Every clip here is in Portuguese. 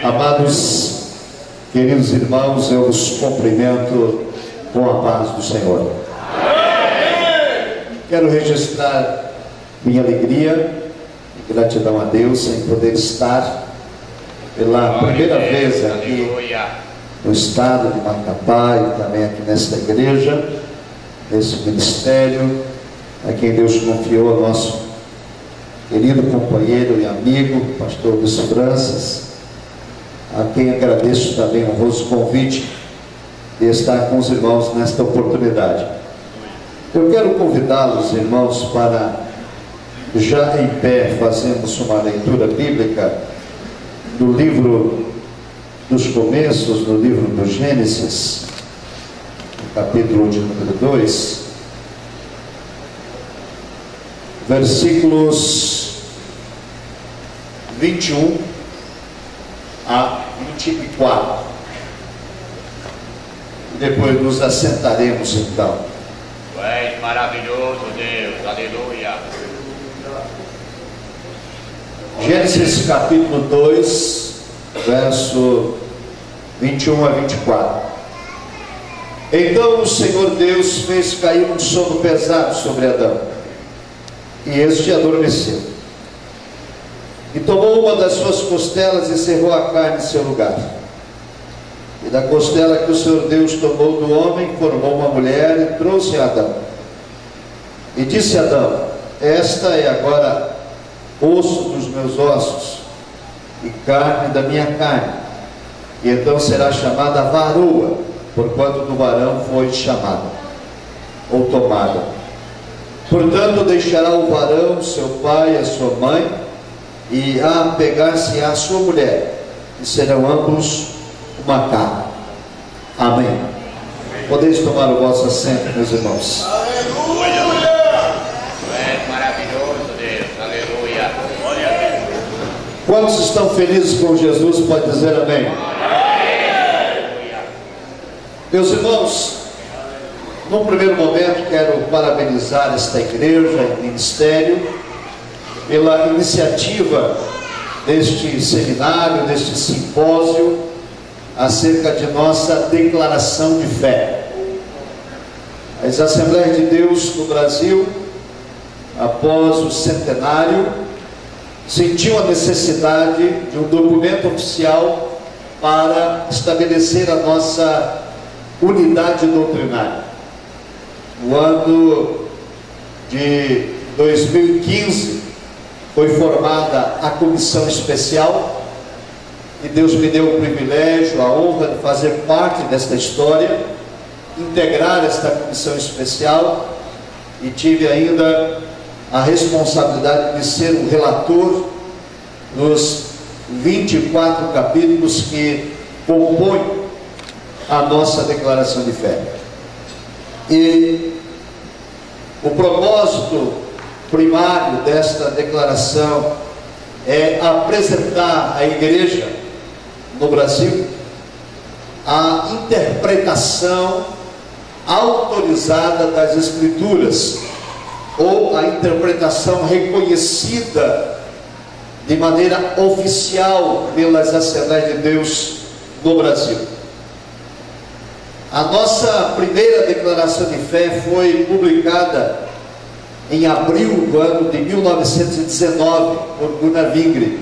Amados, queridos irmãos, eu os cumprimento com a paz do Senhor. Quero registrar minha alegria e gratidão a Deus em poder estar pela primeira vez aqui no estado de Macapá e também aqui nesta igreja, nesse ministério, a quem Deus confiou, a nosso querido companheiro e amigo, pastor Luiz Francis, a quem agradeço também o honroso convite de estar com os irmãos nesta oportunidade. Eu quero convidá-los, irmãos, para já em pé fazermos uma leitura bíblica do livro dos começos, no livro do Gênesis, no capítulo de número 2, versículos 21 a 24. Depois nos assentaremos então. Tu és maravilhoso, Deus, aleluia. Gênesis capítulo 2, verso 21 a 24. Então o Senhor Deus fez cair um sono pesado sobre Adão, e este adormeceu. E tomou uma das suas costelas e cerrou a carne em seu lugar. E da costela que o Senhor Deus tomou do homem, formou uma mulher e trouxe a Adão. E disse a Adão: esta é agora osso dos meus ossos e carne da minha carne. E então será chamada varoa, porquanto do varão foi chamada, ou tomada. Portanto, deixará o varão seu pai e a sua mãe, e apegar-se à sua mulher, e serão ambos uma carne. Amém. Podeis tomar o vosso assento, meus irmãos. Aleluia! Tu és maravilhoso, Deus, aleluia. Quantos estão felizes com Jesus, pode dizer amém. Aleluia. Meus irmãos, num primeiro momento quero parabenizar esta igreja e ministério pela iniciativa deste seminário, deste simpósio acerca de nossa declaração de fé. As Assembleias de Deus no Brasil, após o centenário, sentiu a necessidade de um documento oficial para estabelecer a nossa unidade doutrinária. No ano de 2015 foi formada a comissão especial, e Deus me deu o privilégio, a honra de fazer parte desta história, integrar esta comissão especial, e tive ainda a responsabilidade de ser o relator dos 24 capítulos que compõem a nossa declaração de fé. E o propósito primário desta declaração é apresentar à igreja no Brasil a interpretação autorizada das Escrituras, ou a interpretação reconhecida de maneira oficial pelas Assembleias de Deus no Brasil. A nossa primeira declaração de fé foi publicada em abril do ano de 1919, por Gunnar Wingre,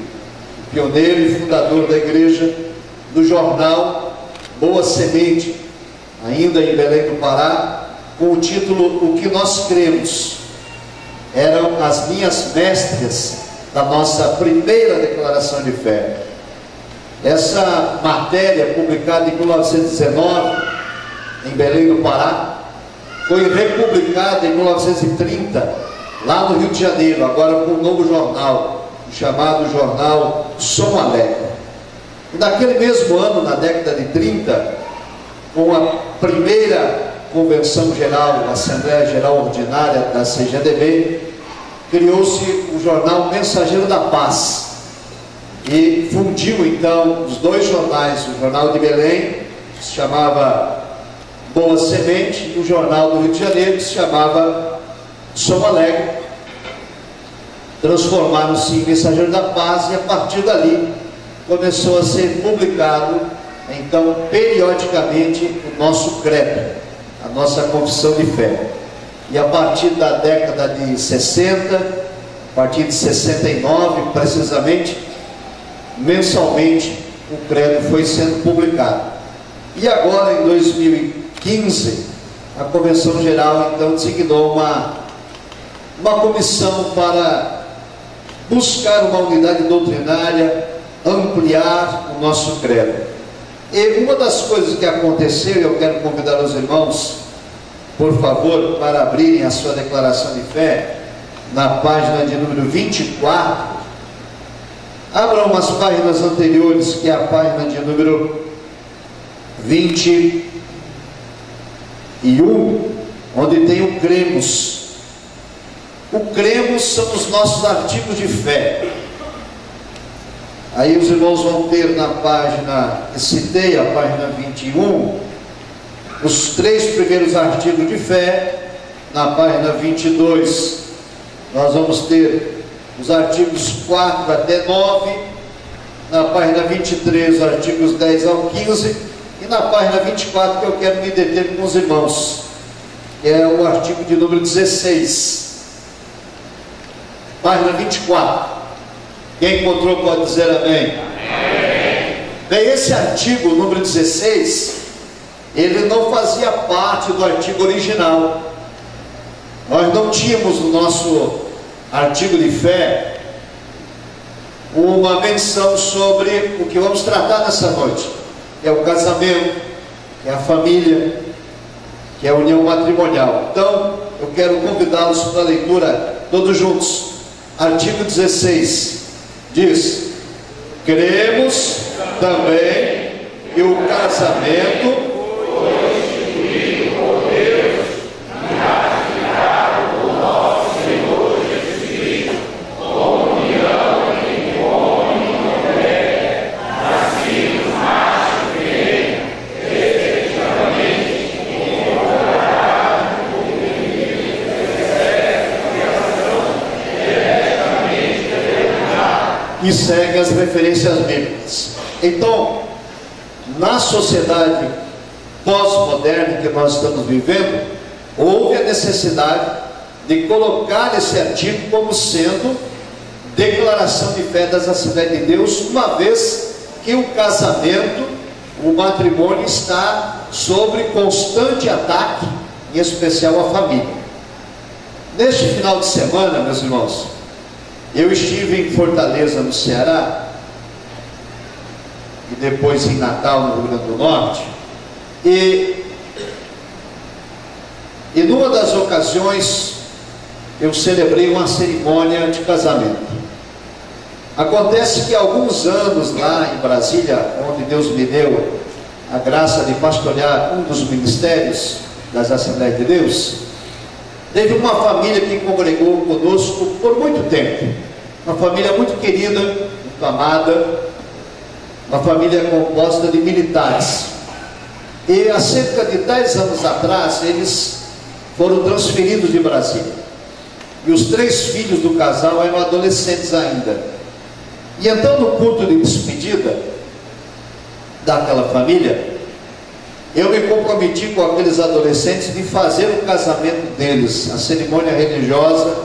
pioneiro e fundador da igreja, no jornal Boa Semente, ainda em Belém do Pará, com o título O que nós cremos. Eram as linhas mestras da nossa primeira declaração de fé. Essa matéria, publicada em 1919, em Belém do Pará, foi republicada em 1930, lá no Rio de Janeiro, agora com um novo jornal, chamado Jornal Som Alegre. E naquele mesmo ano, na década de 30, com a primeira Convenção Geral, a Assembleia Geral Ordinária da CGDB, criou-se o jornal Mensageiro da Paz, e fundiu então os dois jornais, o Jornal de Belém, que se chamava Boa Semente, e o Jornal do Rio de Janeiro, que se chamava Som Alegre. Transformaram-se em Mensageiro da Paz, e a partir dali começou a ser publicado, então, periodicamente, o nosso credo, a nossa confissão de fé. E a partir da década de 60, a partir de 69, precisamente, mensalmente, o credo foi sendo publicado. E agora, em 2015, a Convenção Geral, então, designou uma comissão para buscar uma unidade doutrinária, ampliar o nosso credo. E uma das coisas que aconteceu, eu quero convidar os irmãos, por favor, para abrirem a sua declaração de fé, na página de número 24, abram as páginas anteriores, que é a página de número 21, onde tem o cremos. O cremos são os nossos artigos de fé. Aí os irmãos vão ter na página que citei, a página 21, os 3 primeiros artigos de fé. Na página 22, nós vamos ter os artigos 4 até 9. Na página 23, os artigos 10 ao 15. E na página 24, que eu quero me deter com os irmãos, que é o artigo de número 16. Página 24. Quem encontrou pode dizer amém. Amém. Bem, esse artigo, número 16, ele não fazia parte do artigo original. Nós não tínhamos no nosso artigo de fé uma menção sobre o que vamos tratar nessa noite, que é o casamento, que é a família, que é a união matrimonial. Então, eu quero convidá-los para a leitura todos juntos. Artigo 16 diz: cremos também que o casamento foi instituído por Deus e ratificado por nosso Senhor Jesus Cristo, como união entre homem e mulher, nascidos macho e fêmea, respectivamente, incorporados por princípios de criação diretamente determinados. E segue as referências bíblicas. Então, na sociedade pós-moderna que nós estamos vivendo, houve a necessidade de colocar esse artigo como sendo declaração de fé das Assembleias de Deus, uma vez que o casamento, o matrimônio está sobre constante ataque, em especial a família. Neste final de semana, meus irmãos, eu estive em Fortaleza, no Ceará, e depois em Natal, no Rio Grande do Norte, e numa das ocasiões eu celebrei uma cerimônia de casamento. Acontece que há alguns anos lá em Brasília, onde Deus me deu a graça de pastorear um dos ministérios das Assembleias de Deus, teve uma família que congregou conosco por muito tempo, uma família muito querida, muito amada, uma família composta de militares. E há cerca de 10 anos atrás, eles foram transferidos de Brasília. E os 3 filhos do casal eram adolescentes ainda. E então, no culto de despedida daquela família, eu me comprometi com aqueles adolescentes de fazer o casamento deles, a cerimônia religiosa,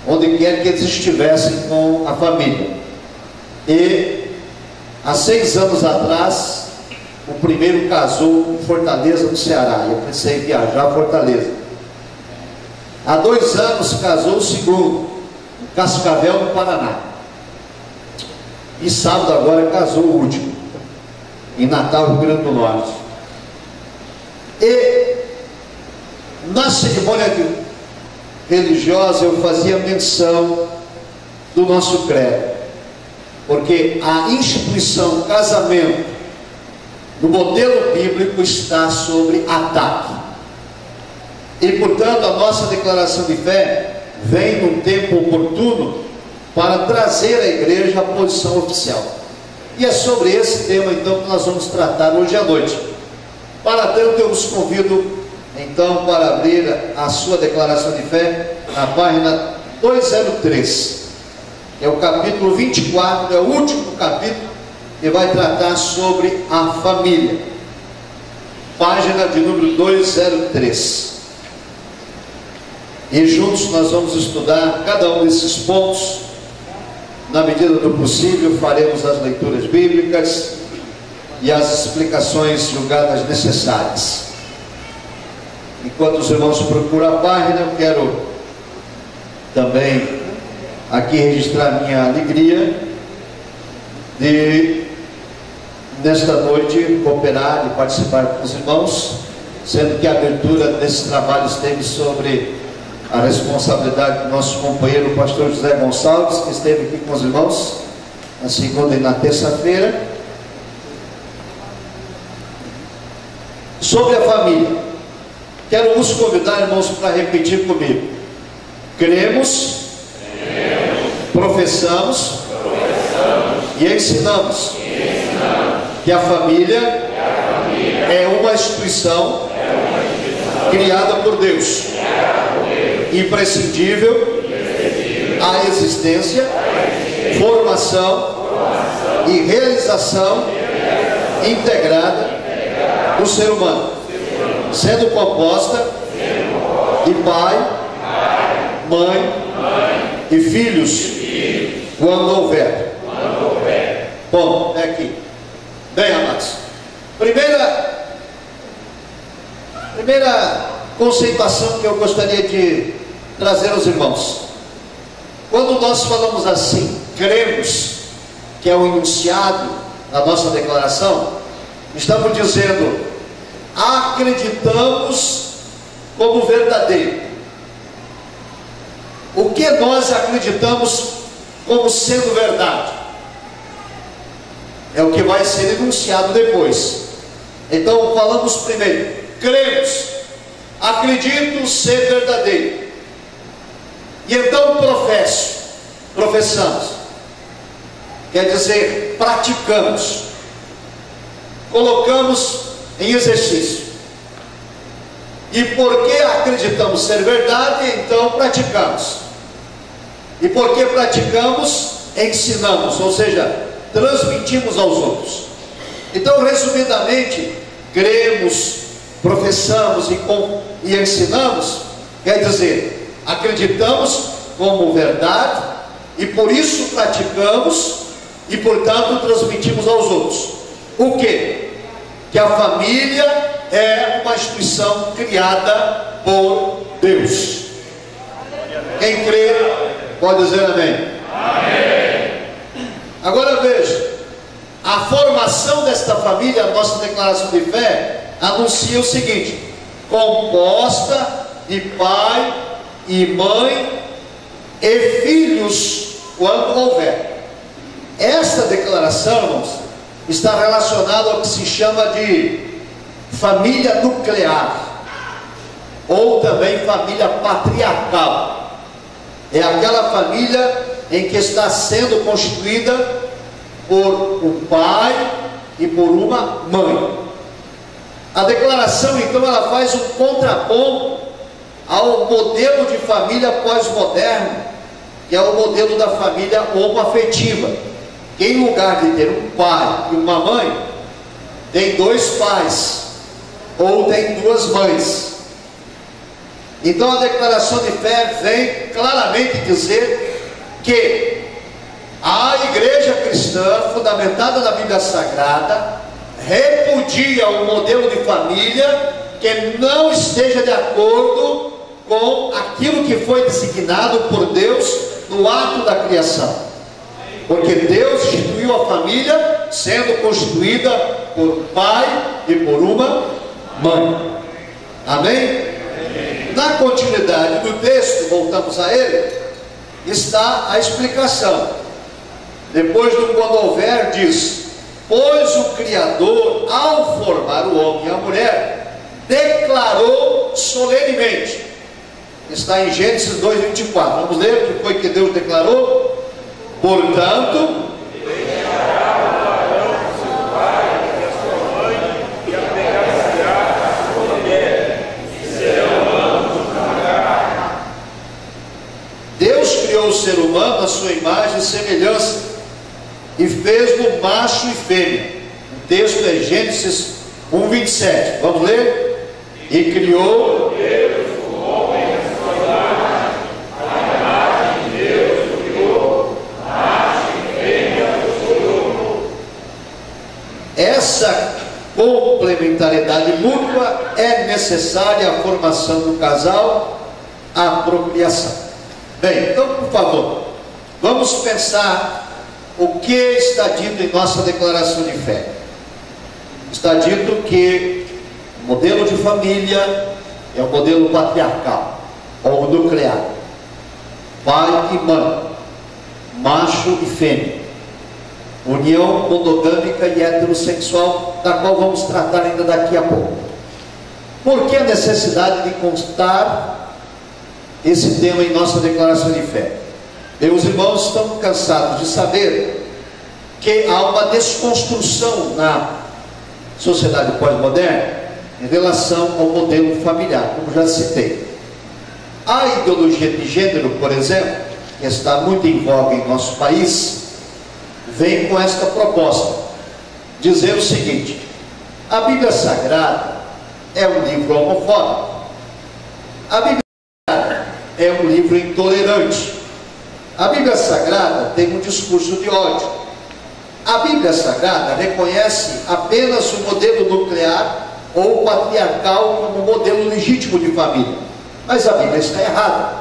onde quer que eles estivessem com a família. E há 6 anos atrás, o primeiro casou em Fortaleza, no Ceará. Eu precisei viajar a Fortaleza. Há 2 anos casou o segundo, em Cascavel, no Paraná. E sábado agora casou o último, em Natal, Rio Grande do Norte. E na cerimônia religiosa eu fazia menção do nosso credo, porque a instituição casamento no modelo bíblico está sobre ataque. E portanto a nossa declaração de fé vem num tempo oportuno para trazer à igreja a posição oficial. E é sobre esse tema então que nós vamos tratar hoje à noite. Para tanto eu vos convido então para abrir a sua declaração de fé na página 203, é o capítulo 24, é o último capítulo e vai tratar sobre a família. Página de número 203. E juntos nós vamos estudar cada um desses pontos. Na medida do possível, faremos as leituras bíblicas e as explicações julgadas necessárias. Enquanto os irmãos procuram a página, eu quero também aqui registrar minha alegria de, nesta noite, cooperar e participar com os irmãos, sendo que a abertura desses trabalhos teve sobre a responsabilidade do nosso companheiro, o pastor José Gonçalves, que esteve aqui com os irmãos na segunda e na terça-feira, sobre a família. Quero vos convidar, irmãos, para repetir comigo. Cremos, professamos e ensinamos que a família é uma instituição criada por Deus, imprescindível à existência, formação e realização integrada do ser humano, sendo composta de pai, mãe e filhos, quando houver. Bom, é aqui. Bem, amados, primeira conceituação que eu gostaria de trazer aos irmãos. Quando nós falamos assim, cremos, que é o enunciado da nossa declaração, estamos dizendo, acreditamos como verdadeiro. O que nós acreditamos como sendo verdade? É o que vai ser enunciado depois. Então falamos primeiro, cremos, acredito ser verdadeiro. E então professamos. Quer dizer, praticamos, colocamos em exercício. E porque acreditamos ser verdade, então praticamos. E porque praticamos, ensinamos, ou seja, transmitimos aos outros. Então, resumidamente, cremos, professamos e ensinamos, quer dizer, acreditamos como verdade e por isso praticamos e, portanto, transmitimos aos outros. O quê? Que a família é uma instituição criada por Deus. Quem crê, pode dizer amém. Amém. Agora veja, a formação desta família, a nossa declaração de fé, anuncia o seguinte: composta de pai e mãe e filhos, quando houver. Esta declaração, irmãos, está relacionada ao que se chama de família nuclear, ou também família patriarcal. É aquela família em que está sendo constituída por um pai e por uma mãe. A declaração, então, ela faz um contraponto ao modelo de família pós-moderno, que é o modelo da família homoafetiva, que em lugar de ter um pai e uma mãe, tem dois pais, ou tem duas mães. Então a declaração de fé vem claramente dizer que a igreja cristã, fundamentada na Bíblia Sagrada, repudia um modelo de família que não esteja de acordo com aquilo que foi designado por Deus no ato da criação. Porque Deus instituiu a família sendo constituída por pai e por uma mãe. Amém? Na continuidade do texto, voltamos a ele, está a explicação. Depois do quando houver, diz: pois o Criador, ao formar o homem e a mulher, declarou solenemente. Está em Gênesis 2:24. Vamos ler o que foi que Deus declarou. Portanto, Deus criou o ser humano à sua imagem e semelhança. e fez-no macho e fêmea. O texto é Gênesis 1:27. Vamos ler? E criou Deus o homem a sua imagem, a imagem de Deus o criou, macho e fêmea o criou. Essa complementariedade mútua é necessária à formação do casal, à procriação. Bem, então, por favor, vamos pensar o que está dito em nossa declaração de fé. Está dito que o modelo de família é o modelo patriarcal ou nuclear, pai e mãe, macho e fêmea, união monogâmica e heterossexual, da qual vamos tratar ainda daqui a pouco. Por que a necessidade de constar esse tema em nossa declaração de fé? Meus irmãos estão cansados de saber que há uma desconstrução na sociedade pós-moderna em relação ao modelo familiar, como já citei. A ideologia de gênero, por exemplo, que está muito em voga em nosso país, vem com esta proposta, dizer o seguinte: a Bíblia Sagrada é um livro homofóbico, a Bíblia Sagrada é um livro intolerante, a Bíblia Sagrada tem um discurso de ódio, a Bíblia Sagrada reconhece apenas o modelo nuclear ou patriarcal como modelo legítimo de família. Mas a Bíblia está errada,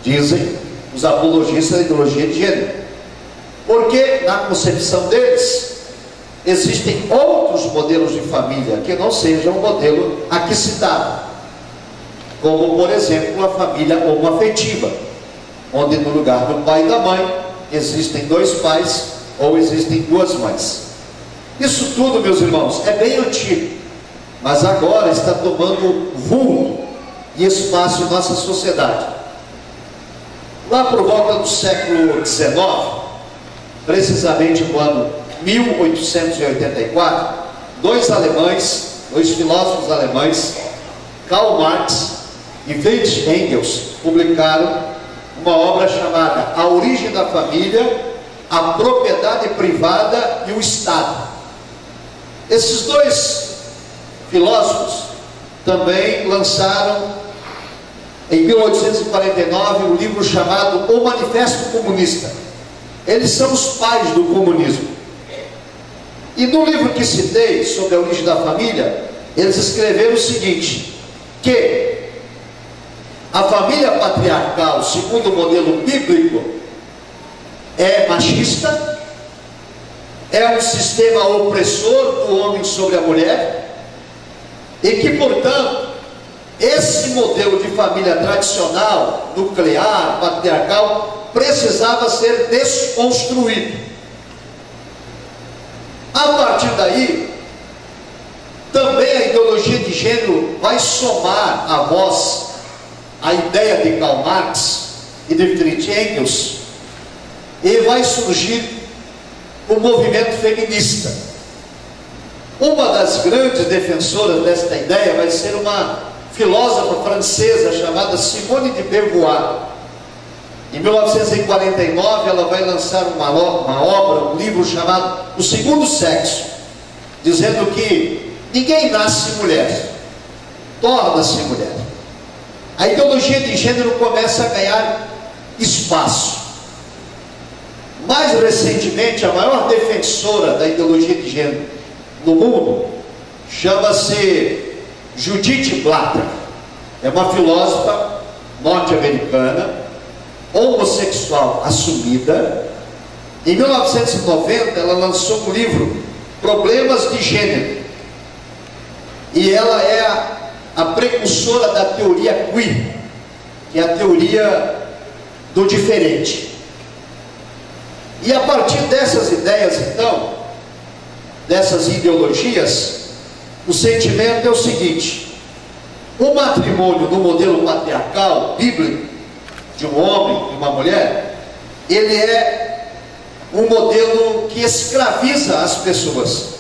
dizem os apologistas da ideologia de gênero, porque na concepção deles existem outros modelos de família que não sejam o modelo aqui citado, como por exemplo a família homoafetiva, onde no lugar do pai e da mãe existem dois pais ou existem duas mães. Isso tudo, meus irmãos, é bem antigo, mas agora está tomando vulto e espaço em nossa sociedade. Lá por volta do século XIX, precisamente no ano 1884, dois filósofos alemães, Karl Marx e Friedrich Engels, publicaram uma obra chamada A Origem da Família, a Propriedade Privada e o Estado. Esses dois filósofos também lançaram em 1849 um livro chamado O Manifesto Comunista. Eles são os pais do comunismo. E no livro que citei sobre a origem da família, eles escreveram o seguinte: que a família patriarcal, segundo o modelo bíblico, é machista, é um sistema opressor do homem sobre a mulher, e que, portanto, esse modelo de família tradicional, nuclear, patriarcal, precisava ser desconstruído. A partir daí, também a ideologia de gênero vai somar a voz, a ideia de Karl Marx e de Friedrich Engels, e vai surgir o movimento feminista. Uma das grandes defensoras desta ideia vai ser uma filósofa francesa chamada Simone de Beauvoir. Em 1949 ela vai lançar uma obra, um livro chamado O Segundo Sexo, dizendo que ninguém nasce mulher, torna-se mulher. A ideologia de gênero começa a ganhar espaço. Mais recentemente, a maior defensora da ideologia de gênero no mundo chama-se Judith Butler. É uma filósofa norte-americana, homossexual assumida. Em 1990 ela lançou um livro, Problemas de Gênero, e ela é a precursora da teoria queer, que é a teoria do diferente. E a partir dessas ideias, então, dessas ideologias, o sentimento é o seguinte: o matrimônio no modelo patriarcal, bíblico, de um homem e uma mulher, ele é um modelo que escraviza as pessoas,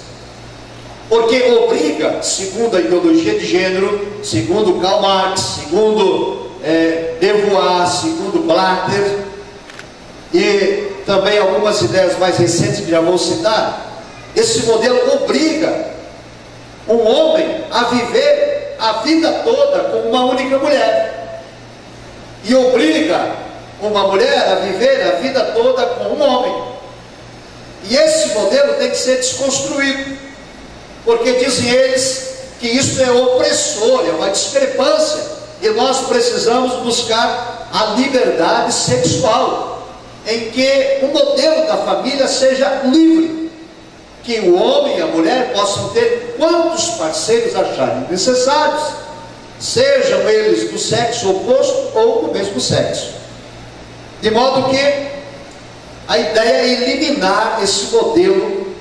porque obriga, segundo a ideologia de gênero, segundo Karl Marx, segundo Beauvoir, segundo Blatter, e também algumas ideias mais recentes que já vou citar. Esse modelo obriga um homem a viver a vida toda com uma única mulher, e obriga uma mulher a viver a vida toda com um homem. E esse modelo tem que ser desconstruído, porque dizem eles que isso é opressor, é uma discrepância, e nós precisamos buscar a liberdade sexual, em que o modelo da família seja livre, que o homem e a mulher possam ter quantos parceiros acharem necessários, sejam eles do sexo oposto ou do mesmo sexo. De modo que a ideia é eliminar esse modelo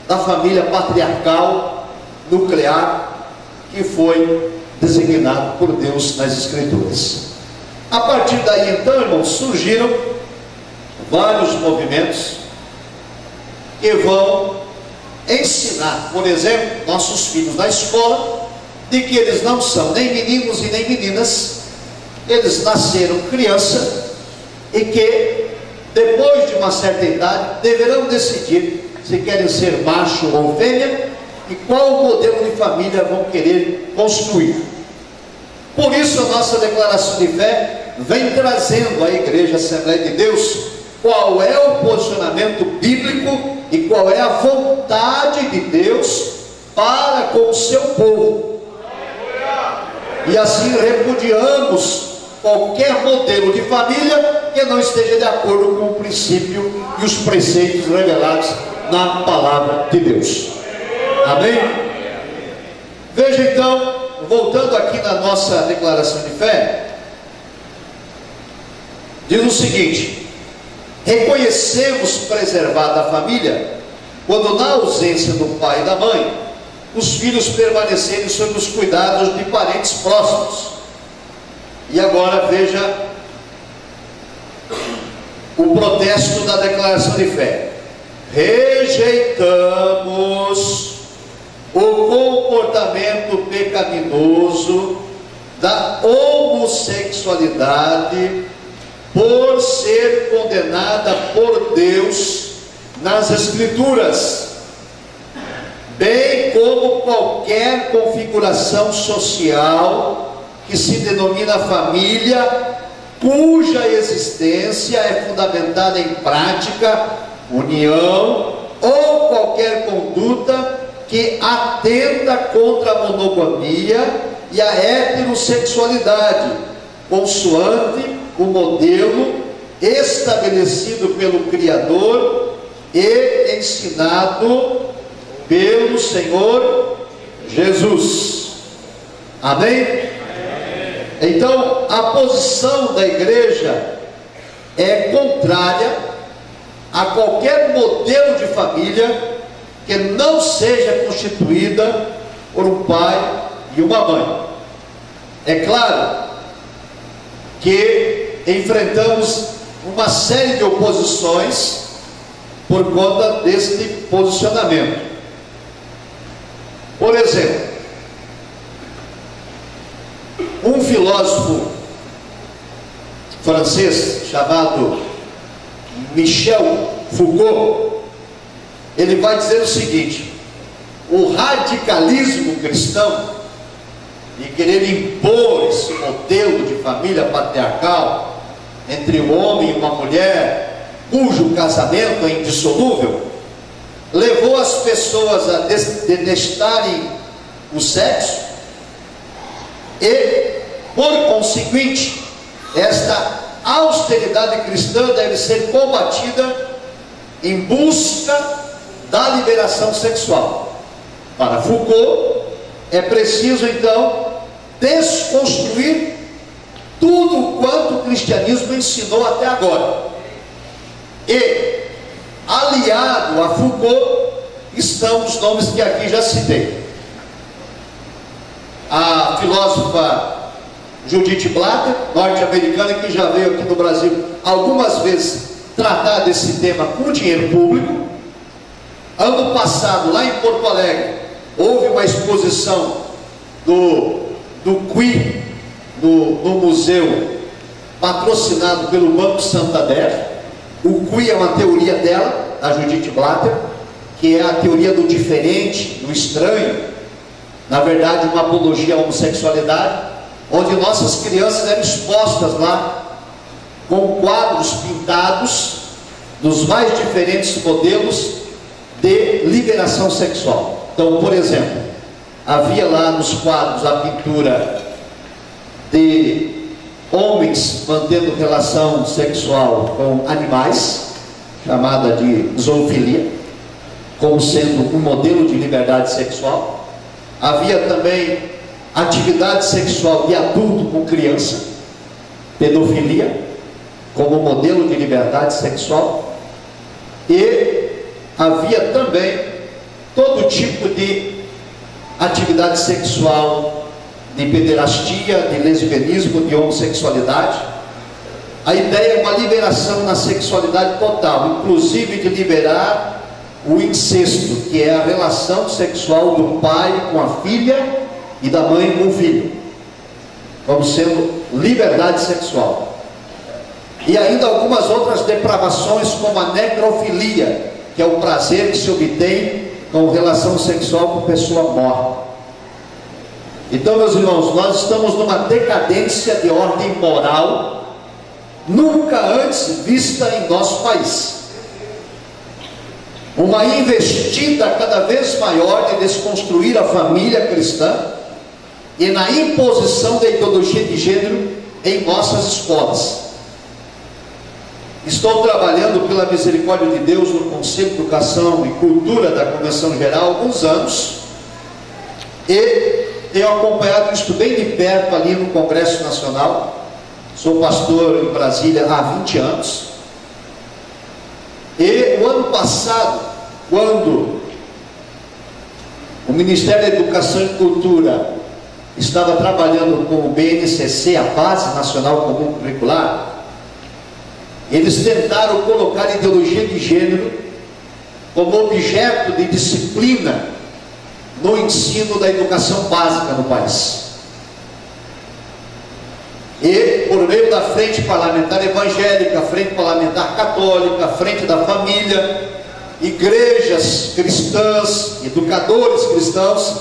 da família patriarcal, nuclear, que foi designado por Deus nas Escrituras. A partir daí, então, irmãos, surgiram vários movimentos que vão ensinar, por exemplo, nossos filhos na escola, de que eles não são nem meninos e nem meninas, eles nasceram criança, e que depois de uma certa idade deverão decidir se querem ser macho ou fêmea, e qual modelo de família vão querer construir. Por isso a nossa declaração de fé vem trazendo à Igreja Assembleia de Deus qual é o posicionamento bíblico e qual é a vontade de Deus para com o seu povo. E assim repudiamos qualquer modelo de família que não esteja de acordo com o princípio e os preceitos revelados na palavra de Deus. Amém? Veja então, voltando aqui na nossa declaração de fé, diz o seguinte: reconhecemos preservada a família quando, na ausência do pai e da mãe, os filhos permanecerem sob os cuidados de parentes próximos. E agora veja o protesto da declaração de fé: rejeitamos o comportamento pecaminoso da homossexualidade por ser condenada por Deus nas Escrituras, bem como qualquer configuração social que se denomina família, cuja existência é fundamentada em prática, união ou qualquer conduta que atenta contra a monogamia e a heterossexualidade, consoante o modelo estabelecido pelo Criador e ensinado pelo Senhor Jesus. Amém? Então, a posição da igreja é contrária a qualquer modelo de família que não seja constituída por um pai e uma mãe. É claro que enfrentamos uma série de oposições por conta deste posicionamento. Por exemplo, um filósofo francês chamado Michel Foucault, ele vai dizer o seguinte: o radicalismo cristão de querer impor esse modelo de família patriarcal entre um homem e uma mulher, cujo casamento é indissolúvel, levou as pessoas a detestarem o sexo e, por conseguinte, esta austeridade cristã deve ser combatida em busca da liberação sexual. Para Foucault, é preciso então desconstruir tudo quanto o cristianismo ensinou até agora. E, aliado a Foucault, estão os nomes que aqui já citei: a filósofa Judith Butler, norte-americana, que já veio aqui no Brasil algumas vezes tratar desse tema com dinheiro público. Ano passado, lá em Porto Alegre, houve uma exposição do QI no museu, patrocinado pelo Banco Santander, O queer é uma teoria dela, da Judith Butler, que é a teoria do diferente, do estranho, na verdade uma apologia à homossexualidade, onde nossas crianças eram expostas lá, com quadros pintados dos mais diferentes modelos de liberação sexual. Então, por exemplo, havia lá nos quadros a pintura de homens mantendo relação sexual com animais, chamada de zoofilia, como sendo um modelo de liberdade sexual. Havia também atividade sexual de adulto com criança, pedofilia, como modelo de liberdade sexual. E havia também todo tipo de atividade sexual, de pederastia, de lesbianismo, de homossexualidade. A ideia é uma liberação na sexualidade total, inclusive de liberar o incesto, que é a relação sexual do pai com a filha e da mãe com o filho, como sendo liberdade sexual. E ainda algumas outras depravações, como a necrofilia, que é o prazer que se obtém com relação sexual com pessoa morta. Então, meus irmãos, nós estamos numa decadência de ordem moral nunca antes vista em nosso país. Uma investida cada vez maior de desconstruir a família cristã e na imposição da ideologia de gênero em nossas escolas. Estou trabalhando pela misericórdia de Deus no Conselho de Educação e Cultura da Convenção Geral há alguns anos e tenho acompanhado isso bem de perto ali no Congresso Nacional. Sou pastor em Brasília há 20 anos. E o ano passado, quando o Ministério da Educação e Cultura estava trabalhando com o BNCC, a Base Nacional Comum Curricular, eles tentaram colocar a ideologia de gênero como objeto de disciplina no ensino da educação básica no país. E por meio da Frente Parlamentar Evangélica, Frente Parlamentar Católica, Frente da Família, igrejas cristãs, educadores cristãos,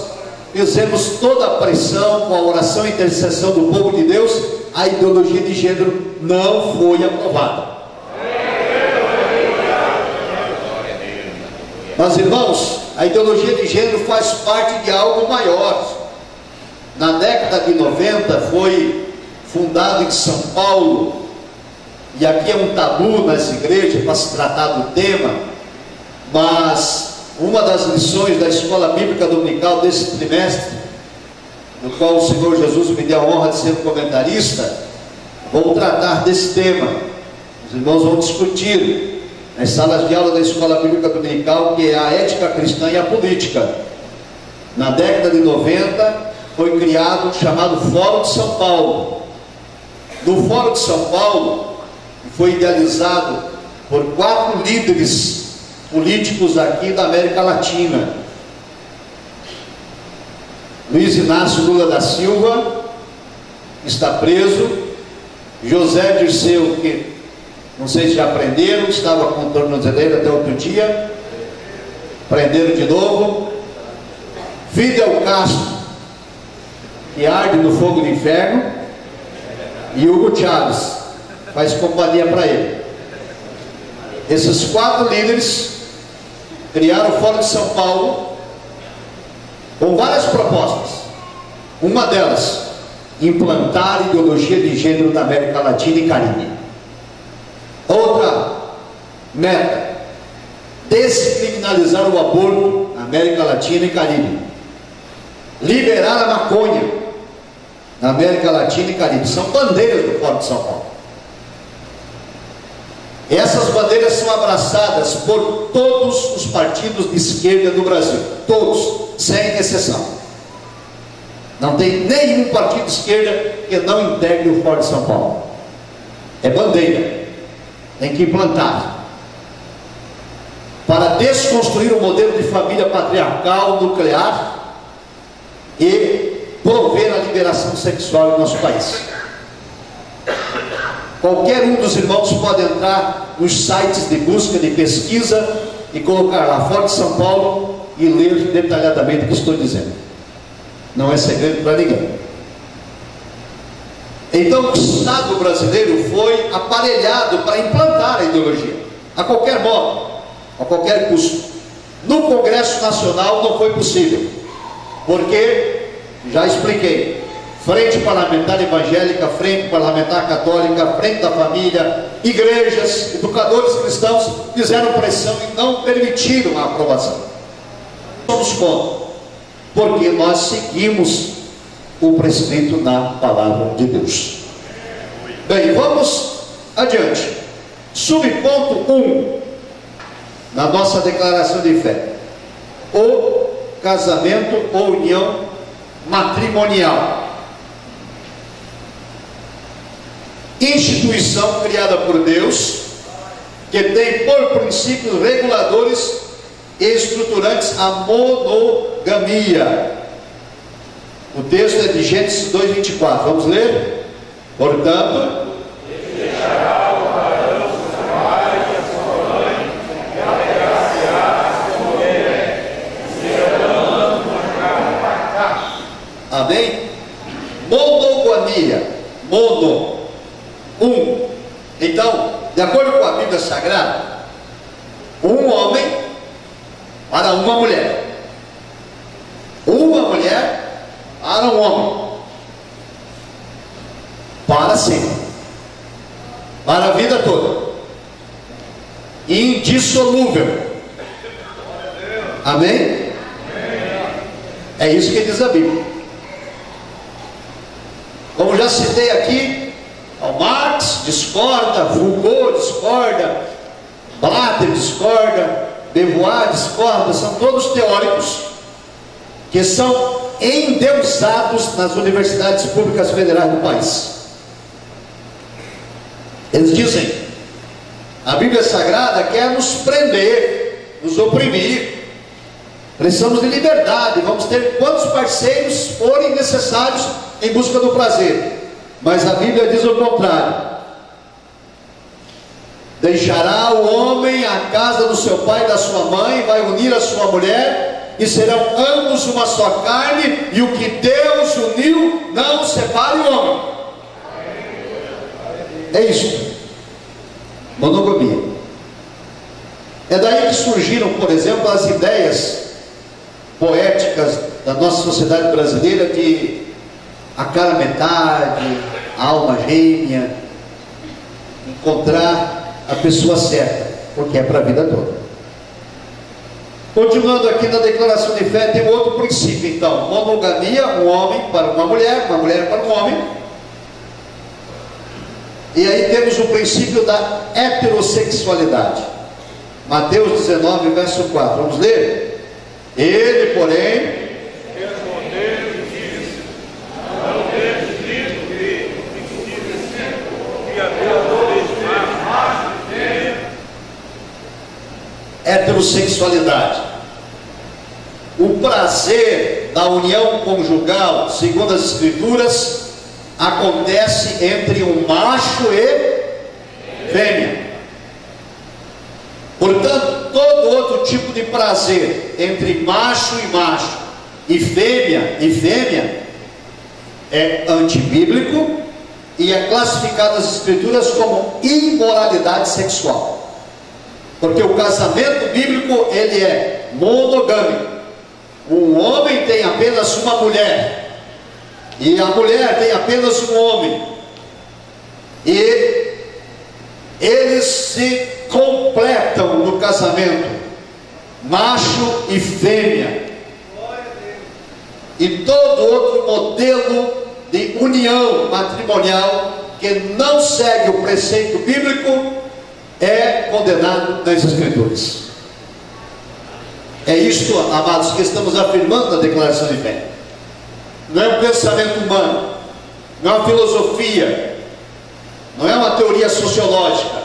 fizemos toda a pressão com a oração e intercessão do povo de Deus. A ideologia de gênero não foi aprovada. Mas, irmãos, a ideologia de gênero faz parte de algo maior. Na década de 90 foi fundado em São Paulo, e aqui é um tabu nas igrejas para se tratar do tema, mas uma das lições da Escola Bíblica Dominical desse trimestre, no qual o Senhor Jesus me deu a honra de ser comentarista, vou tratar desse tema. Os irmãos vão discutir nas salas de aula da Escola Bíblica Dominical, que é a ética cristã e a política. Na década de 90 foi criado o chamado Fórum de São Paulo. No Fórum de São Paulo foi idealizado por 4 líderes políticos aqui da América Latina: Luiz Inácio Lula da Silva, que está preso; José Dirceu, que não sei se já prenderam, estava com tornozeleira até outro dia, prenderam de novo; Fidel Castro, que arde no fogo do inferno; e Hugo Chávez, faz companhia para ele. Esses 4 líderes criaram o Fórum de São Paulo com várias propostas. Uma delas, implantar a ideologia de gênero na América Latina e Caribe. Outra meta, descriminalizar o aborto na América Latina e Caribe. Liberar a maconha na América Latina e Caribe. São bandeiras do Fórum de São Paulo. Essas bandeiras são abraçadas por todos os partidos de esquerda do Brasil. Todos, sem exceção. Não tem nenhum partido de esquerda que não integre o Fórum de São Paulo. É bandeira. Tem que implantar. Para desconstruir o modelo de família patriarcal, nuclear e promover a liberação sexual no nosso país. Qualquer um dos irmãos pode entrar nos sites de busca, de pesquisa e colocar lá Fora de São Paulo e ler detalhadamente o que estou dizendo. Não é segredo para ninguém. Então o Estado brasileiro foi aparelhado para implantar a ideologia, a qualquer modo, a qualquer custo. No Congresso Nacional não foi possível, porque, já expliquei, Frente Parlamentar Evangélica, Frente Parlamentar Católica, Frente da Família, igrejas, educadores cristãos fizeram pressão e não permitiram a aprovação. Somos contra, porque nós seguimos o preceito na palavra de Deus. Bem, vamos adiante. Subponto 1 na nossa declaração de fé: o casamento ou união matrimonial, instituição criada por Deus, que tem por princípios reguladores e estruturantes a monogamia. O texto é de Gênesis 2:24. Vamos ler? Portanto, deixará o varão sua mãe e a sua mãe, e apegar-se-á a sua mulher, e serão uma carne. Amém? Monogamia. Mono. Então, de acordo com a Bíblia Sagrada, um homem para uma mulher, uma mulher para um homem, para sempre, para a vida toda, indissolúvel. Amém? É isso que diz a Bíblia. Como já citei aqui, Marx discorda, Foucault discorda, Blatter discorda, Beauvoir discorda, são todos teóricos que são endeusados nas universidades públicas federais do país. Eles dizem: a Bíblia Sagrada quer nos prender, nos oprimir, precisamos de liberdade, vamos ter quantos parceiros forem necessários em busca do prazer. Mas a Bíblia diz o contrário: deixará o homem a casa do seu pai e da sua mãe, vai unir a sua mulher, e serão ambos uma só carne, e o que Deus uniu, não separe o homem. É isso, monogamia. É daí que surgiram, por exemplo, as ideias poéticas da nossa sociedade brasileira de a cara metade, a alma gêmea, encontrar a pessoa certa, porque é para a vida toda. Continuando aqui na declaração de fé, tem outro princípio então: monogamia, um homem para uma mulher para um homem. E aí temos o princípio da heterossexualidade. Mateus 19, verso 4. Vamos ler? Ele, porém, heterossexualidade, o prazer da união conjugal, segundo as Escrituras, acontece entre um macho e fêmea. Portanto, todo outro tipo de prazer entre macho e fêmea é antibíblico e é classificado nas Escrituras como imoralidade sexual. Porque o casamento bíblico, ele é monogâmico. Um homem tem apenas uma mulher, e a mulher tem apenas um homem, e eles se completam no casamento, macho e fêmea. E todo outro modelo de união matrimonial que não segue o preceito bíblico é condenado nas Escrituras. É isto, amados, que estamos afirmando na declaração de fé. Não é um pensamento humano, não é uma filosofia, não é uma teoria sociológica,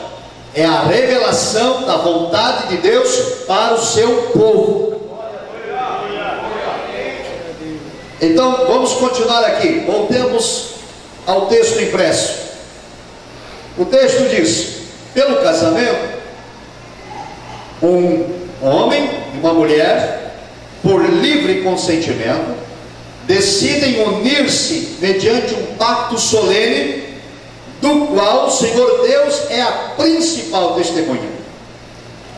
é a revelação da vontade de Deus para o seu povo. Então vamos continuar aqui, voltemos ao texto impresso. O texto diz: pelo casamento, um homem e uma mulher, por livre consentimento, decidem unir-se mediante um pacto solene, do qual o Senhor Deus é a principal testemunha.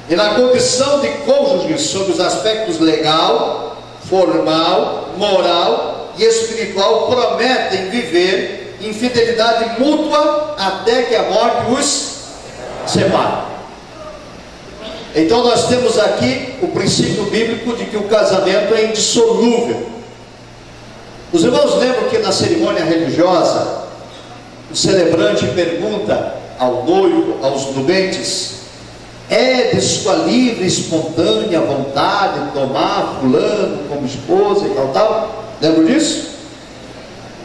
E na condição de cônjuges, sob os aspectos legal, formal, moral e espiritual, prometem viver em fidelidade mútua até que a morte os separe. Então nós temos aqui o princípio bíblico de que o casamento é indissolúvel. Os irmãos lembram que na cerimônia religiosa, o celebrante pergunta ao noivo, aos nubentes: é de sua livre, espontânea vontade tomar fulano como esposa e tal? Lembram disso?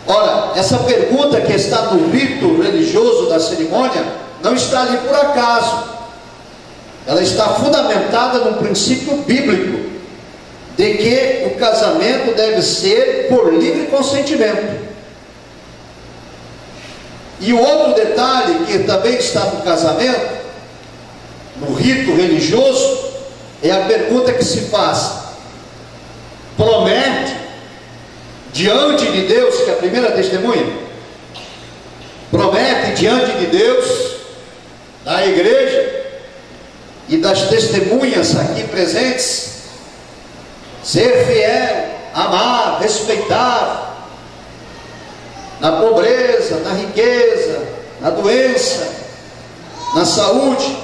Ora, essa pergunta que está no rito religioso da cerimônia não está ali por acaso. Ela está fundamentada num princípio bíblico de que o casamento deve ser por livre consentimento. E o outro detalhe que também está no casamento, no rito religioso, é a pergunta que se faz: promete diante de Deus, que é a primeira testemunha, promete diante de Deus, da igreja e das testemunhas aqui presentes, ser fiel, amar, respeitar, na pobreza, na riqueza, na doença, na saúde,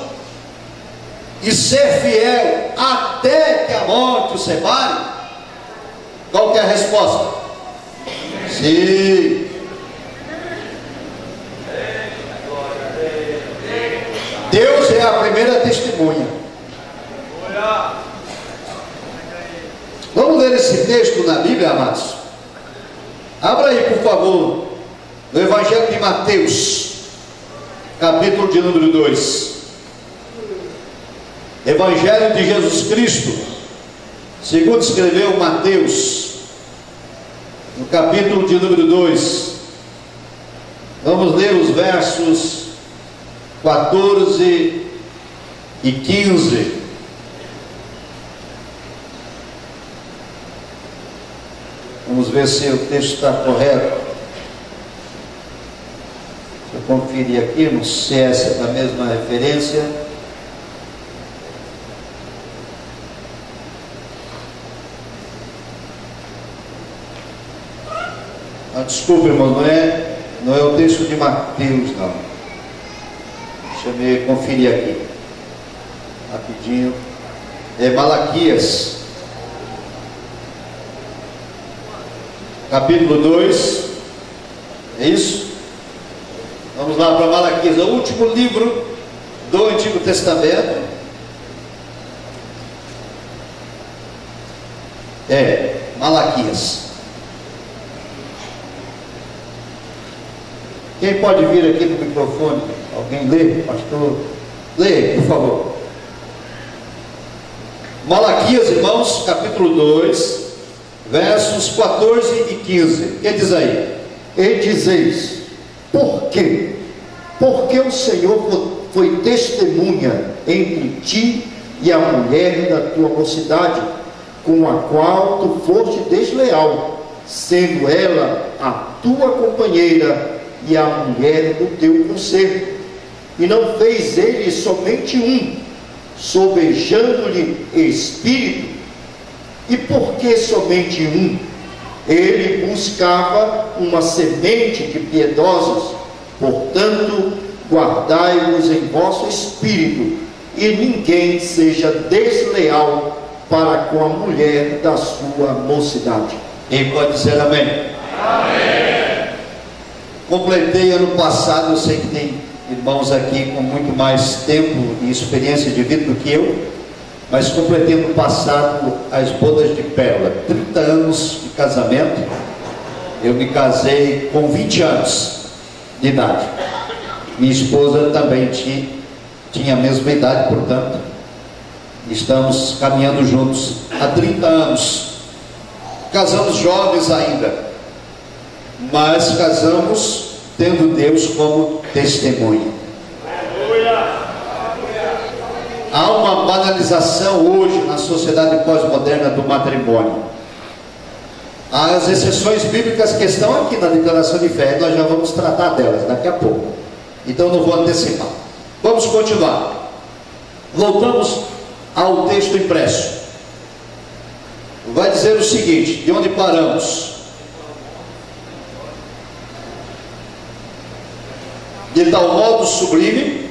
e ser fiel até que a morte o separe? Qual que é a resposta? Sim. Deus é a primeira testemunha. Vamos ler esse texto na Bíblia, amados? Abra aí, por favor, no Evangelho de Mateus, capítulo de número 2. Evangelho de Jesus Cristo, segundo escreveu Mateus, no capítulo de número 2. Vamos ler os versos 14 e 15. Vamos ver se o texto está correto. Deixa eu conferir aqui, não sei se é a mesma referência. Desculpa, irmão, não é o texto de Mateus, não. Deixa eu me conferir aqui rapidinho. É Malaquias, capítulo 2. É isso? Vamos lá para Malaquias, é o último livro do Antigo Testamento. É Malaquias. Quem pode vir aqui no microfone? Alguém lê, pastor? Lê, por favor. Malaquias, irmãos, capítulo 2, versos 14 e 15. O que diz aí? E dizeis: por quê? Porque o Senhor foi testemunha entre ti e a mulher da tua mocidade, com a qual tu foste desleal, sendo ela a tua companheira e a mulher do teu conservo. E não fez ele somente um, sobejando-lhe espírito. E por que somente um? Ele buscava uma semente de piedosos. Portanto, guardai-vos em vosso espírito, e ninguém seja desleal para com a mulher da sua mocidade. E pode dizer amém? Amém. Completei ano passado, eu sei que tem irmãos aqui com muito mais tempo e experiência de vida do que eu, mas completei ano passado as bodas de pérola, 30 anos de casamento. Eu me casei com 20 anos de idade. Minha esposa também tinha a mesma idade, portanto, estamos caminhando juntos há 30 anos. Casamos jovens ainda, mas casamos tendo Deus como testemunha. há uma banalização hoje na sociedade pós-moderna do matrimônio. As exceções bíblicas que estão aqui na declaração de fé, nós já vamos tratar delas daqui a pouco. Então não vou antecipar. Vamos continuar. Voltamos ao texto impresso. Vai dizer o seguinte, de onde paramos? De tal modo sublime,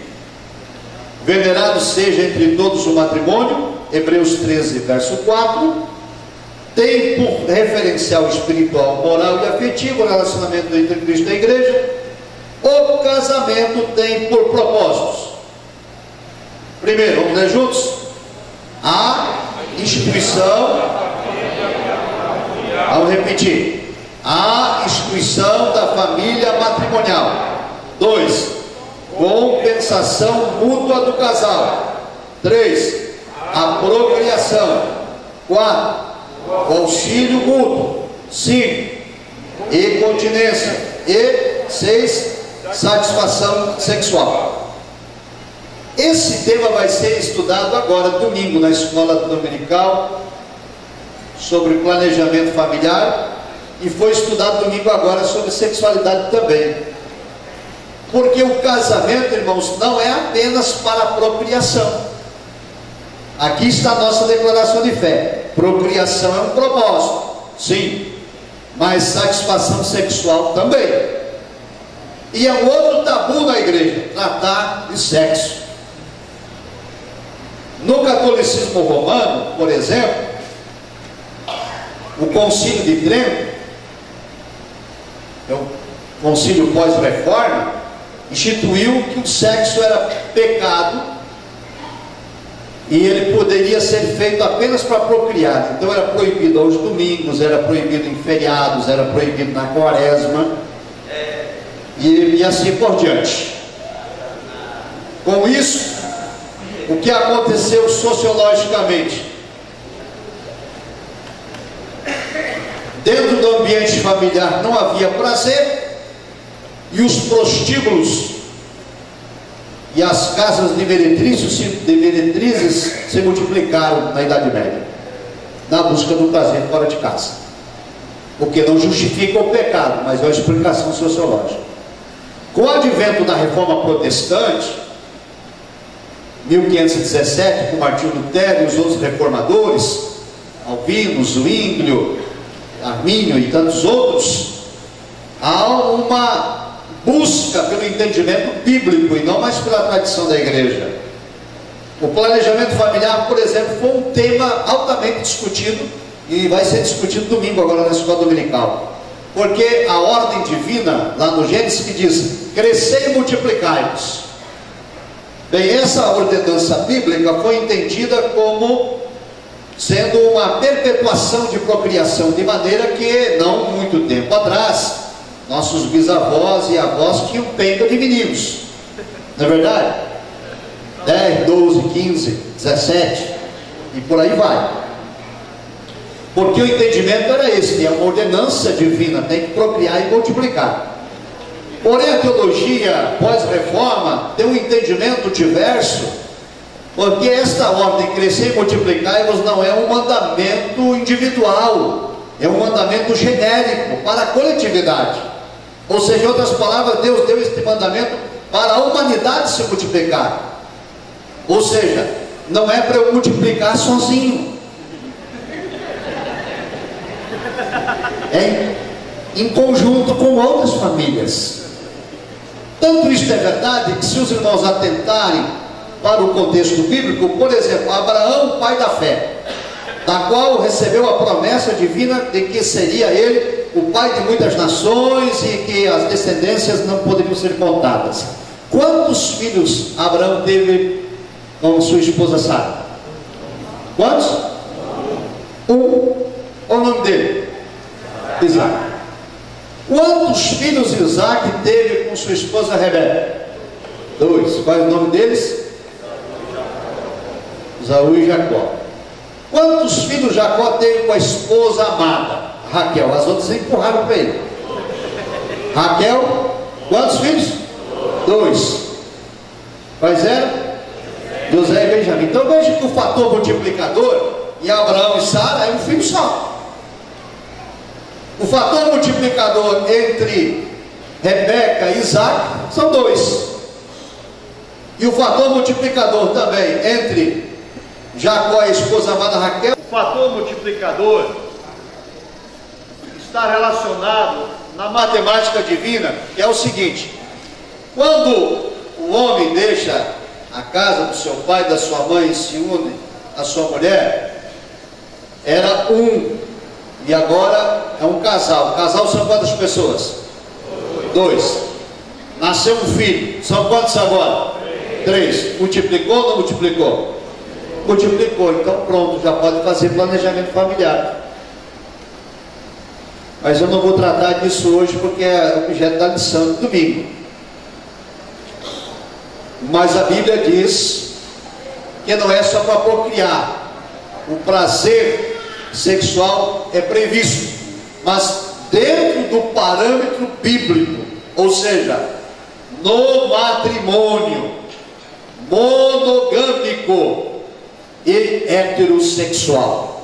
venerado seja entre todos o matrimônio, Hebreus 13, verso 4, tem por referencial espiritual, moral e afetivo o relacionamento entre Cristo e a igreja. O casamento tem por propósitos. Primeiro, vamos ler juntos? A instituição, vamos repetir, a instituição da família matrimonial. 2, compensação mútua do casal. 3, a procriação. 4, o auxílio mútuo. 5, e continência. E 6, satisfação sexual. Esse tema vai ser estudado agora, domingo, na escola dominical, sobre planejamento familiar, e foi estudado domingo agora sobre sexualidade também. Porque o casamento, irmãos, não é apenas para a procriação. Aqui está a nossa declaração de fé. Procriação é um propósito, sim, mas satisfação sexual também. E é um outro tabu na igreja, tratar de sexo. No catolicismo romano, por exemplo, o concílio de Trento, é o concílio pós-reforma, instituiu que o sexo era pecado e ele poderia ser feito apenas para procriar. Então era proibido aos domingos, era proibido em feriados, era proibido na quaresma e assim por diante. Com isso, o que aconteceu sociologicamente? Dentro do ambiente familiar não havia prazer, e os prostíbulos e as casas de meretrizes se multiplicaram na Idade Média, na busca do prazer fora de casa, o que não justifica o pecado, mas é uma explicação sociológica. Com o advento da Reforma Protestante, 1517, com Martinho Lutero e os outros reformadores, Albino, Zwinglio, Armínio e tantos outros, há uma busca pelo entendimento bíblico e não mais pela tradição da igreja. O planejamento familiar, por exemplo, foi um tema altamente discutido e vai ser discutido domingo agora na escola dominical, porque a ordem divina lá no Gênesis que diz: crescei e multiplicai-vos. Bem, essa ordenança bíblica foi entendida como sendo uma perpetuação de procriação, de maneira que não muito tempo atrás nossos bisavós e avós tinham penca de meninos, não é verdade? 10, 12, 15, 17 e por aí vai, porque o entendimento era esse, que é uma ordenança divina, tem que procriar e multiplicar. Porém a teologia pós-reforma tem um entendimento diverso, porque esta ordem, crescer e multiplicar-vos, não é um mandamento individual, é um mandamento genérico para a coletividade. Ou seja, em outras palavras, Deus deu este mandamento para a humanidade se multiplicar. Ou seja, não é para eu multiplicar sozinho, é em conjunto com outras famílias. Tanto isto é verdade que, se os irmãos atentarem para o contexto bíblico, por exemplo, Abraão, pai da fé, da qual recebeu a promessa divina de que seria ele o pai de muitas nações e que as descendências não poderiam ser contadas. Quantos filhos Abraão teve com sua esposa Sara? Quantos? Qual o nome dele? Isaac. Quantos filhos Isaac teve com sua esposa Rebeca? 2. Qual é o nome deles? Esaú e Jacó. Quantos filhos Jacó teve com a esposa amada? Raquel. As outras empurraram para ele. Raquel, quantos filhos? 2. Quais eram? José e Benjamim. Então veja que o fator multiplicador em Abraão e Sara é um filho só. O fator multiplicador entre Rebeca e Isaac são dois. E o fator multiplicador também entre Jacó e a esposa amada Raquel. O fator multiplicador está relacionado na matemática divina, que é o seguinte: quando o homem deixa a casa do seu pai, da sua mãe e se une à sua mulher, era um, e agora é um casal. Casal são quantas pessoas? Dois. Nasceu um filho, são quantos agora? Três. Multiplicou ou não multiplicou? Multiplicou, então pronto, já pode fazer planejamento familiar. Mas eu não vou tratar disso hoje porque é objeto da lição de domingo. Mas a Bíblia diz que não é só para procriar. O prazer sexual é previsto, mas dentro do parâmetro bíblico, ou seja, no matrimônio monogâmico e heterossexual.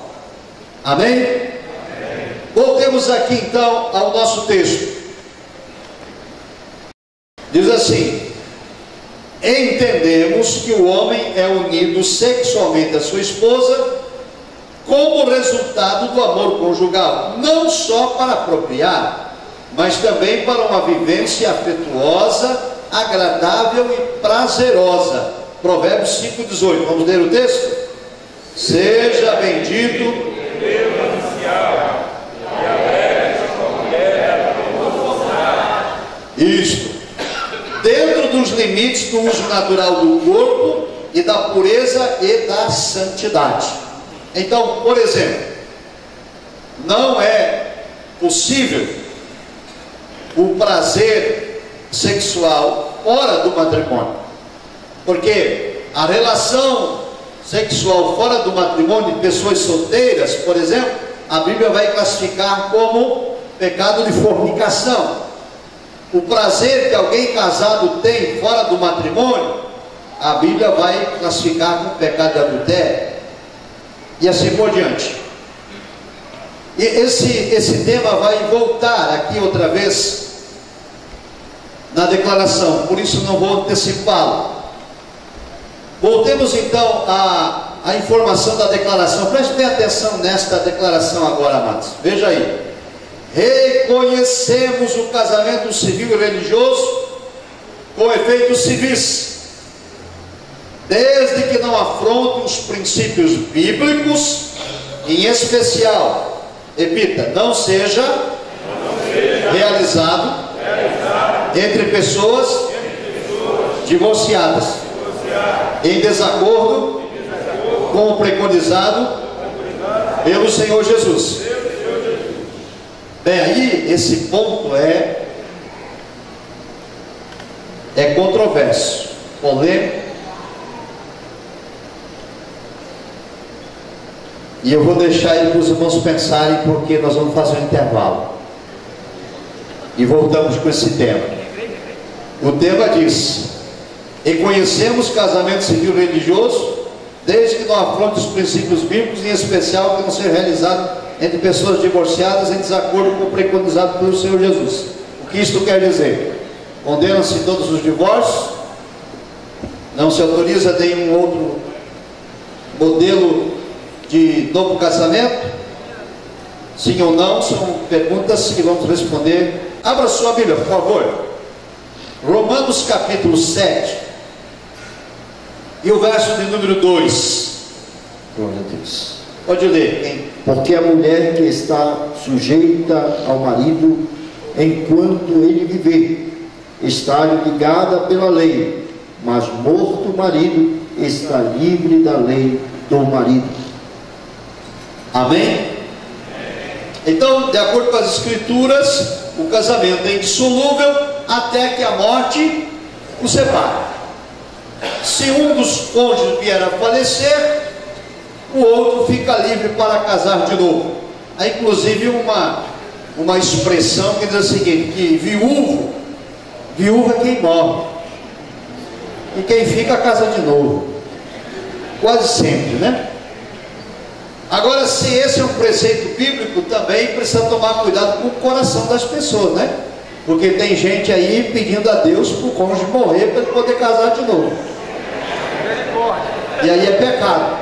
Amém? Voltemos aqui então ao nosso texto. Diz assim: entendemos que o homem é unido sexualmente à sua esposa como resultado do amor conjugal, não só para procriar, mas também para uma vivência afetuosa, agradável e prazerosa. Provérbios 5,18. Vamos ler o texto? Seja bendito isto, dentro dos limites do uso natural do corpo e da pureza e da santidade. Então, por exemplo, não é possível o prazer sexual fora do matrimônio, porque a relação sexual fora do matrimônio de pessoas solteiras, por exemplo, a Bíblia vai classificar como pecado de fornicação. O prazer que alguém casado tem fora do matrimônio, a Bíblia vai classificar como pecado de adultério, e assim por diante. E esse tema vai voltar aqui outra vez na declaração, por isso não vou antecipá-lo. Voltemos então à informação da declaração. Preste bem atenção nesta declaração agora, amados. Veja aí: reconhecemos o casamento civil e religioso com efeitos civis, desde que não afronte os princípios bíblicos, em especial, repita, não seja realizado entre pessoas divorciadas, em desacordo com o preconizado pelo Senhor Jesus. Bem, aí esse ponto é controverso, polêmico, e eu vou deixar aí para os irmãos pensarem, porque nós vamos fazer um intervalo e voltamos com esse tema. O tema diz: reconhecemos casamento civil e religioso, desde que não afronte os princípios bíblicos, em especial que não seja realizado entre pessoas divorciadas em desacordo com o preconizado pelo Senhor Jesus. O que isto quer dizer? Condenam-se todos os divórcios, não se autoriza nenhum outro modelo de novo casamento? Sim ou não? São perguntas que vamos responder. Abra sua Bíblia, por favor. Romanos capítulo 7 e o verso de número 2. Glória a Deus. Pode ler. Quem? Porque a mulher que está sujeita ao marido enquanto ele viver, está ligada pela lei, mas morto o marido, está livre da lei do marido. Amém? Então, de acordo com as escrituras, o casamento é indissolúvel até que a morte o separe. Se um dos cônjuges vier a falecer, o outro fica livre para casar de novo. Há inclusive uma expressão que diz o seguinte: que viúva é quem morre, e quem fica casa de novo. Quase sempre, né? Agora, se esse é um preceito bíblico, também precisa tomar cuidado com o coração das pessoas, né? Porque tem gente aí pedindo a Deus para o cônjuge morrer para ele poder casar de novo. E aí é pecado.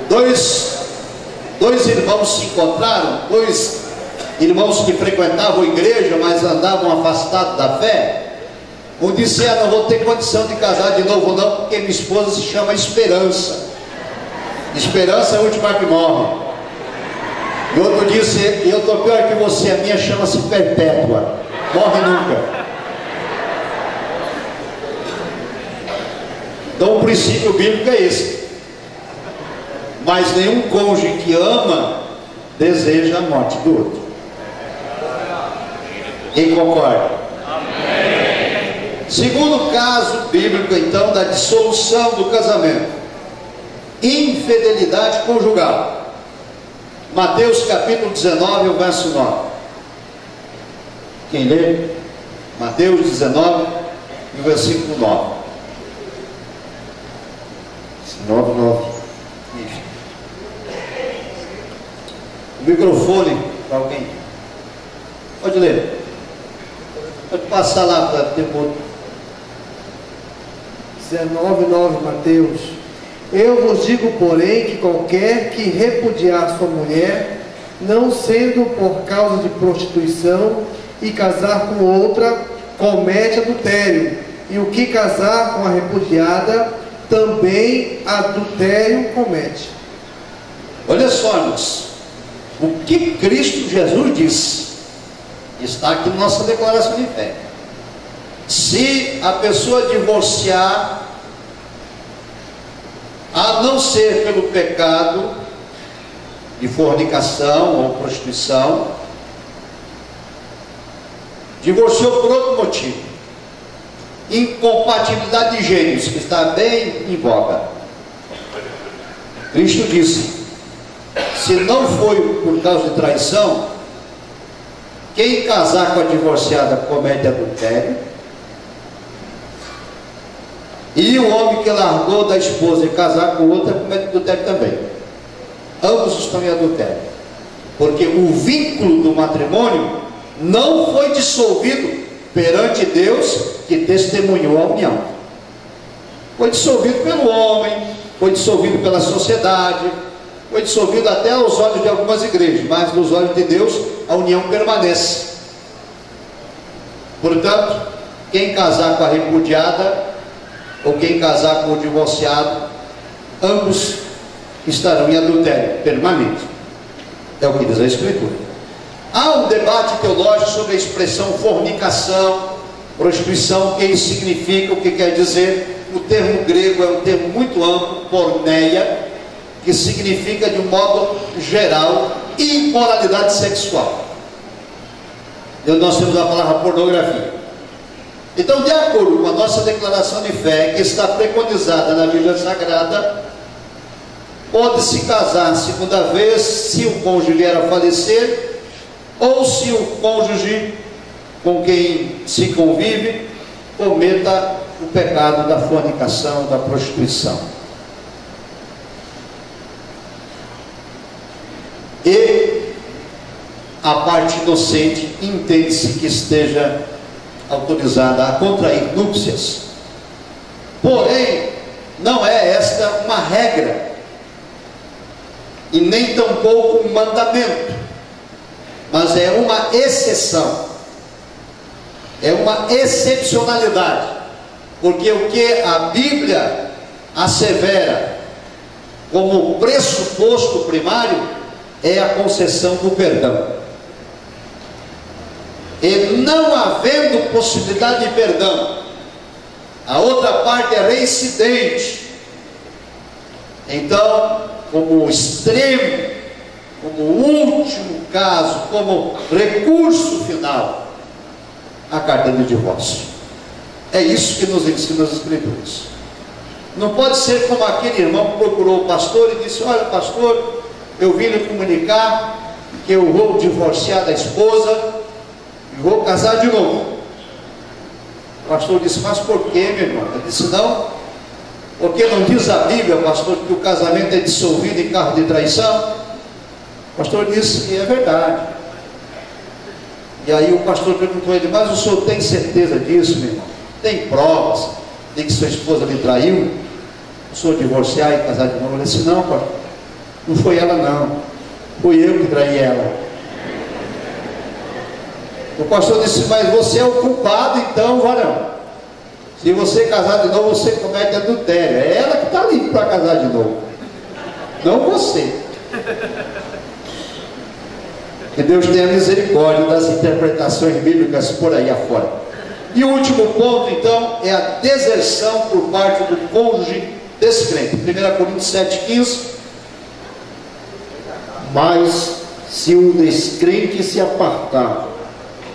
Dois irmãos se encontraram, dois irmãos que frequentavam a igreja, mas andavam afastados da fé. Um disse: não vou ter condição de casar de novo não, porque minha esposa se chama Esperança. Esperança é a última que morre. E outro disse: eu estou pior que você, a minha chama-se Perpétua, morre nunca. Então o princípio bíblico é esse. Mas nenhum cônjuge que ama deseja a morte do outro. Quem concorda? Amém. Segundo caso bíblico, então, da dissolução do casamento: infidelidade conjugal. Mateus capítulo 19, o verso 9. Quem lê? Mateus 19, o versículo 9. 9. O microfone para alguém. Pode ler. Pode passar lá para ter outro. 19:9, Mateus. Eu vos digo, porém, que qualquer que repudiar sua mulher, não sendo por causa de prostituição, e casar com outra, comete adultério. E o que casar com a repudiada, também adultério comete. Olha só, irmãos, o que Cristo Jesus disse está aqui na nossa declaração de fé. Se a pessoa divorciar, a não ser pelo pecado de fornicação ou prostituição, divorciou por outro motivo, incompatibilidade de gêneros, que está bem em voga. Cristo disse: se não foi por causa de traição, quem casar com a divorciada comete adultério, e o homem que largou da esposa e casar com outra comete adultério também. Ambos estão em adultério, porque o vínculo do matrimônio não foi dissolvido perante Deus, que testemunhou a união. Foi dissolvido pelo homem, foi dissolvido pela sociedade, foi dissolvido até aos olhos de algumas igrejas, mas nos olhos de Deus a união permanece. Portanto, quem casar com a repudiada ou quem casar com o divorciado, ambos estarão em adultério permanente. É o que diz a Escritura. Há um debate teológico sobre a expressão fornicação, prostituição, o que isso significa, o que quer dizer. O termo grego é um termo muito amplo, porneia, que significa de um modo geral imoralidade sexual. E nós temos a palavra pornografia. Então, de acordo com a nossa declaração de fé, que está preconizada na Bíblia Sagrada, pode-se casar segunda vez se o cônjuge vier a falecer, ou se o cônjuge com quem se convive cometa o pecado da fornicação, da prostituição. E a parte inocente entende-se que esteja autorizada a contrair núpcias. Porém, não é esta uma regra, e nem tampouco um mandamento, mas é uma exceção, é uma excepcionalidade, porque o que a Bíblia assevera como pressuposto primário é a concessão do perdão. E não havendo possibilidade de perdão, a outra parte é reincidente. Então, como extremo, como último caso, como recurso final, a carta de divórcio. É isso que nos ensina as Escrituras. Não pode ser como aquele irmão que procurou o pastor e disse: olha, pastor, eu vim lhe comunicar que eu vou divorciar da esposa e vou casar de novo. O pastor disse, mas por quê, meu irmão? Eu disse, não, porque não diz a Bíblia, pastor, que o casamento é dissolvido em caso de traição? O pastor disse que é verdade. E aí o pastor perguntou a ele, mas o senhor tem certeza disso, meu irmão? Tem provas de que sua esposa lhe traiu? O senhor divorciar e casar de novo? Ele disse, não, pastor, não foi ela não, fui eu que traí ela. O pastor disse, mas você é o culpado então, varão. Se você casar de novo, você comete adultério. É ela que está livre para casar de novo, não você. Que Deus tenha misericórdia das interpretações bíblicas por aí afora. E o último ponto, então, é a deserção por parte do cônjuge descrente. 1 Coríntios 7,15. Mas se o descrente se apartar,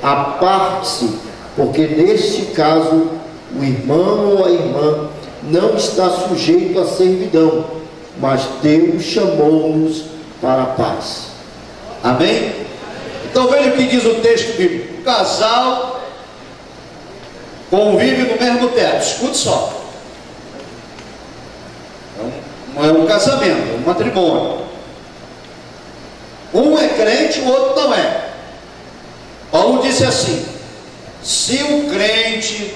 aparte-se, porque neste caso o irmão ou a irmã não está sujeito à servidão, mas Deus chamou-nos para a paz. Amém? Então veja o que diz o texto bíblico. O casal convive no mesmo teto. Escute só. Não é um casamento, é um matrimônio. Um é crente, o outro não é. Paulo disse assim: se o crente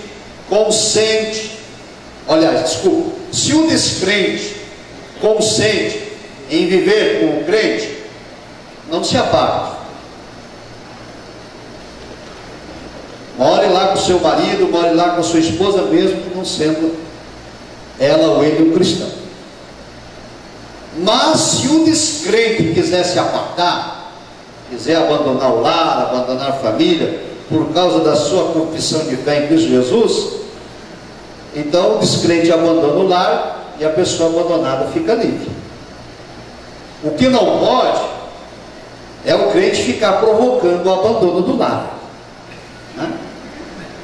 consente, se o descrente consente em viver com o crente, não se aparte. More lá com o seu marido, more lá com a sua esposa, mesmo que não sendo ela ou ele um cristão. Mas se o descrente quiser se apartar, quiser abandonar o lar, abandonar a família, por causa da sua confissão de fé em Cristo Jesus, então o descrente abandona o lar e a pessoa abandonada fica livre. O que não pode é o crente ficar provocando o abandono do lar, né?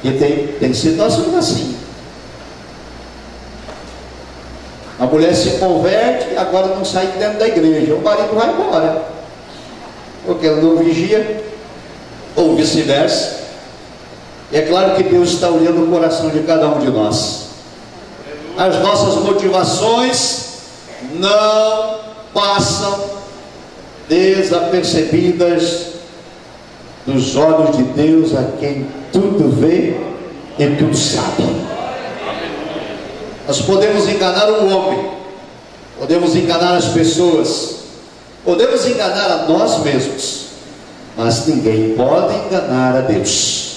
E tem situações assim. A mulher se converte e agora não sai de dentro da igreja, o marido vai embora, porque ela não vigia, ou vice-versa. E é claro que Deus está olhando o coração de cada um de nós. As nossas motivações não passam desapercebidas dos olhos de Deus, a quem tudo vê e tudo sabe. Nós podemos enganar o homem, podemos enganar as pessoas, podemos enganar a nós mesmos, mas ninguém pode enganar a Deus.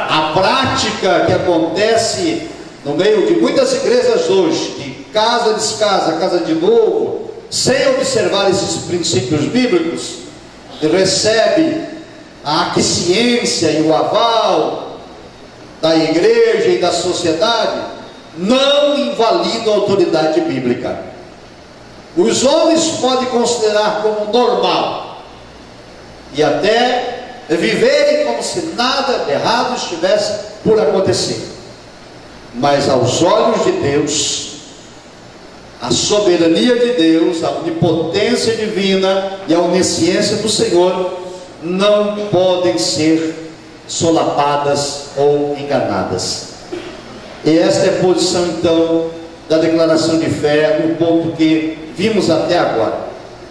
A prática que acontece no meio de muitas igrejas hoje, de casa descasa, casa de novo, sem observar esses princípios bíblicos, recebe a aquiescência e o aval da igreja e da sociedade, não invalida a autoridade bíblica. Os homens podem considerar como normal e até viverem como se nada de errado estivesse por acontecer, mas aos olhos de Deus, a soberania de Deus, a onipotência divina e a onisciência do Senhor não podem ser solapadas ou enganadas. E esta é a posição então da declaração de fé, no ponto que vimos até agora.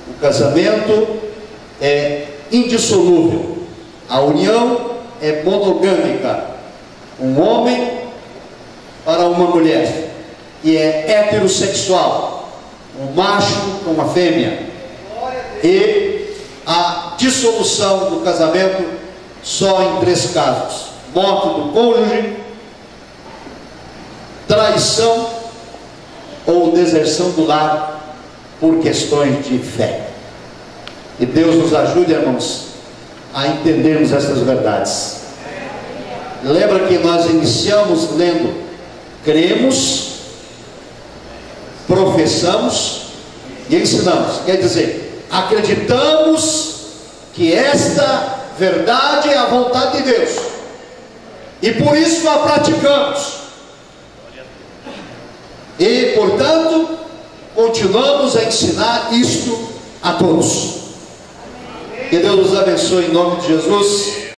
O casamento é indissolúvel, a união é monogâmica, um homem para uma mulher, e é heterossexual, um macho com uma fêmea. E a dissolução do casamento só em 3 casos: morte do cônjuge, traição ou deserção do lar por questões de fé. Que Deus nos ajude, irmãos, a entendermos essas verdades. Lembra que nós iniciamos lendo: cremos, professamos e ensinamos. Quer dizer, acreditamos que esta verdade é a vontade de Deus e por isso a praticamos. E, portanto, continuamos a ensinar isto a todos. Que Deus nos abençoe em nome de Jesus.